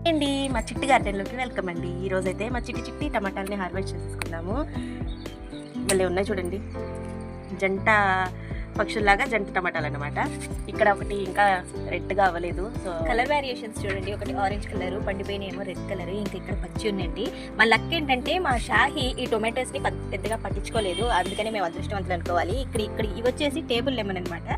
అండి మా చిట్టి గార్డెన్లోకి వెల్కమ్ అండి. ఈరోజైతే మా చిట్టి టమాటాలని హార్వెస్ట్ చేసుకున్నాము. మళ్ళీ ఉన్నాయి చూడండి, జంట పక్షుల్లాగా జంట టమాటాలు అన్నమాట. ఇక్కడ ఒకటి ఇంకా రెడ్గా అవ్వలేదు, సో కలర్ వేరియేషన్స్ చూడండి. ఒకటి ఆరెంజ్ కలర్, పండిపోయినేమో రెడ్ కలర్, ఇంకా ఇక్కడ పచ్చి ఉందండి. మా లక్ ఏంటంటే మా షాహి ఈ టొమాటోస్ని పెద్దగా పట్టించుకోలేదు, అందుకనే మేము అదృష్టవంతులు అనుకోవాలి. ఇక్కడ ఇవి వచ్చేసి టేబుల్ లెమన్ అనమాట.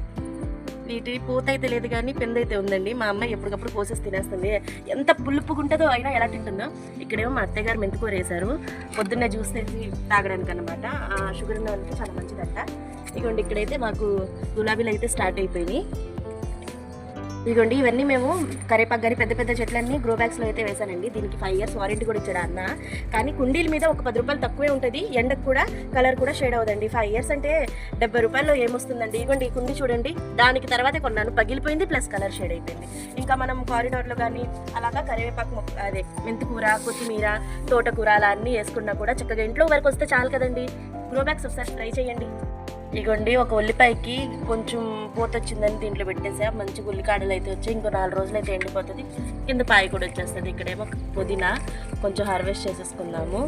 వీటి పూత అయితే లేదు కానీ పెంద అయితే ఉందండి. మా అమ్మాయి ఎప్పటికప్పుడు కోసేసి తినేస్తుంది. ఎంత పులుపుగుంటుందో అయినా ఎలా తింటుందో. ఇక్కడేమో మా అత్తయ్య గారు మెంతికూర వేశారు, పొద్దున్నే జ్యూస్ చేసి తాగడానికి అనమాట. షుగర్ ఉన్న వాళ్ళకి చాలా మంచిదంట. ఇదిగోండి ఇక్కడైతే మాకు గులాబీలు అయితే స్టార్ట్ అయిపోయినాయి. ఇదిగోండి ఇవన్నీ మేము కరేపాకు కానీ పెద్ద పెద్ద చెట్లన్నీ గ్రో బ్యాగ్స్లో అయితే వేసానండి. దీనికి 5 years వారంటీ కూడా ఇచ్చాడు అన్న. కానీ కుండీల మీద ఒక 10 రూపాయలు తక్కువే ఉంటుంది, ఎండకు కూడా కలర్ కూడా షేడ్ అవ్వదండి. 5 years అంటే 70 రూపాయల్లో ఏమొస్తుందండి. ఇదిగోండి ఈ కుండీ చూడండి, దానికి తర్వాతే కొన్నాను, పగిలిపోయింది ప్లస్ కలర్ షేడ్ అయిపోయింది. ఇంకా మనం కారిడార్లో కానీ అలాగా కరివేపాకు అదే మెంతికూర, కొత్తిమీర, తోటకూర అలా అన్నీ వేసుకున్నా కూడా చక్కగా ఇంట్లో వరకు వస్తే చాలు కదండి. గ్రో బ్యాగ్స్ ఒకసారి ట్రై చేయండి. ఇగోండి ఒక ఉల్లిపాయకి కొంచెం పూత వచ్చిందని దీంట్లో పెట్టేసా. మంచి ఉల్లికాడలు అయితే వచ్చాయి, ఇంకో 4 రోజులు అయితే ఎండిపోతుంది, కింద పాయ కూడా వచ్చేస్తుంది. ఇక్కడేమో పుదీనా కొంచెం హార్వెస్ట్ చేసేసుకుందాము.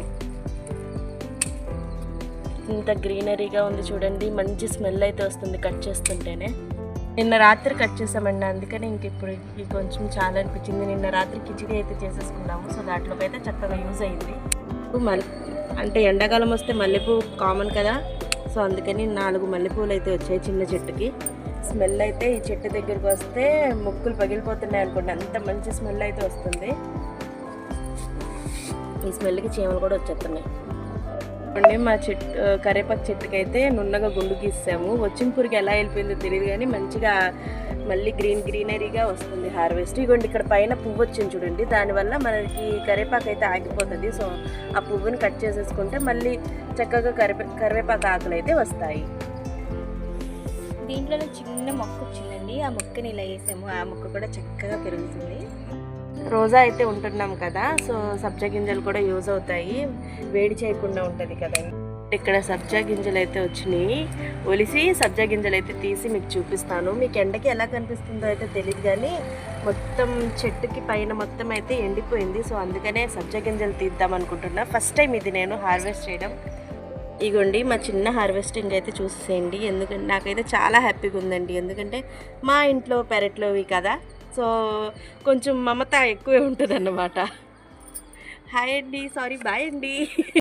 ఇంత గ్రీనరీగా ఉంది చూడండి, మంచి స్మెల్ అయితే వస్తుంది కట్ చేస్తుంటేనే. నిన్న రాత్రి కట్ చేసామండి, అందుకని ఇంక ఇప్పుడు ఇది కొంచెం చాలా అనిపించింది. నిన్న రాత్రి కిచిడి అయితే చేసేసుకున్నాము, సో దాంట్లోకి అయితే చక్కగా యూజ్ అయింది. అంటే ఎండాకాలం వస్తే మల్లెపూ కామన్ కదా, సో అందుకని 4 మల్లెపూలు అయితే వచ్చాయి చిన్న చెట్టుకి. స్మెల్ అయితే ఈ చెట్టు దగ్గరికి వస్తే ముక్కులు పగిలిపోతున్నాయి అనుకోండి, అంత మంచి స్మెల్ అయితే వస్తుంది. ఈ స్మెల్కి చీమలు కూడా వచ్చేస్తున్నాయి. మా చెట్టు కరేపాకు చెట్టుకి అయితే నున్నగా గుండు గీసాము. వచ్చిన పురుగు ఎలా వెళ్ళిపోయిందో తెలియదు కానీ మంచిగా మళ్ళీ గ్రీనరీగా వస్తుంది హార్వెస్ట్. ఇగోండి ఇక్కడ పైన పువ్వు వచ్చింది చూడండి, దానివల్ల మనకి కరివేపాకు అయితే ఆగిపోతుంది. సో ఆ పువ్వుని కట్ చేసేసుకుంటే మళ్ళీ చక్కగా కరివేపాకు ఆకులు అయితే వస్తాయి. దీంట్లో చిన్న మొక్క వచ్చిందండి, ఆ మొక్కని ఇలా వేసాము, ఆ మొక్క కూడా చక్కగా పెరుగుతుంది. రోజా అయితే ఉంటున్నాం కదా, సో సబ్జా గింజలు కూడా యూజ్ అవుతాయి, వేడి చేయకుండా ఉంటుంది కదా. ఇక్కడ సబ్జా గింజలు అయితే వచ్చినాయి, ఒలిసి సబ్జా గింజలు అయితే తీసి మీకు చూపిస్తాను. మీకు ఎండకి ఎలా కనిపిస్తుందో అయితే తెలియదు కానీ మొత్తం చెట్టుకి పైన మొత్తం అయితే ఎండిపోయింది. సో అందుకనే సబ్జా గింజలు తీద్దాం అనుకుంటున్నా. ఫస్ట్ టైం ఇది నేను హార్వెస్ట్ చేయడం. ఇగోండి మా చిన్న హార్వెస్టింగ్ అయితే చూసేయండి, ఎందుకంటే నాకైతే చాలా హ్యాపీగా ఉందండి. ఎందుకంటే మా ఇంట్లో పెరట్లోవి కదా, సో కొంచెం మమత ఎక్కువే ఉంటుంది అన్నమాట. హాయ్ అండి, సారీ బాయ్ అండి.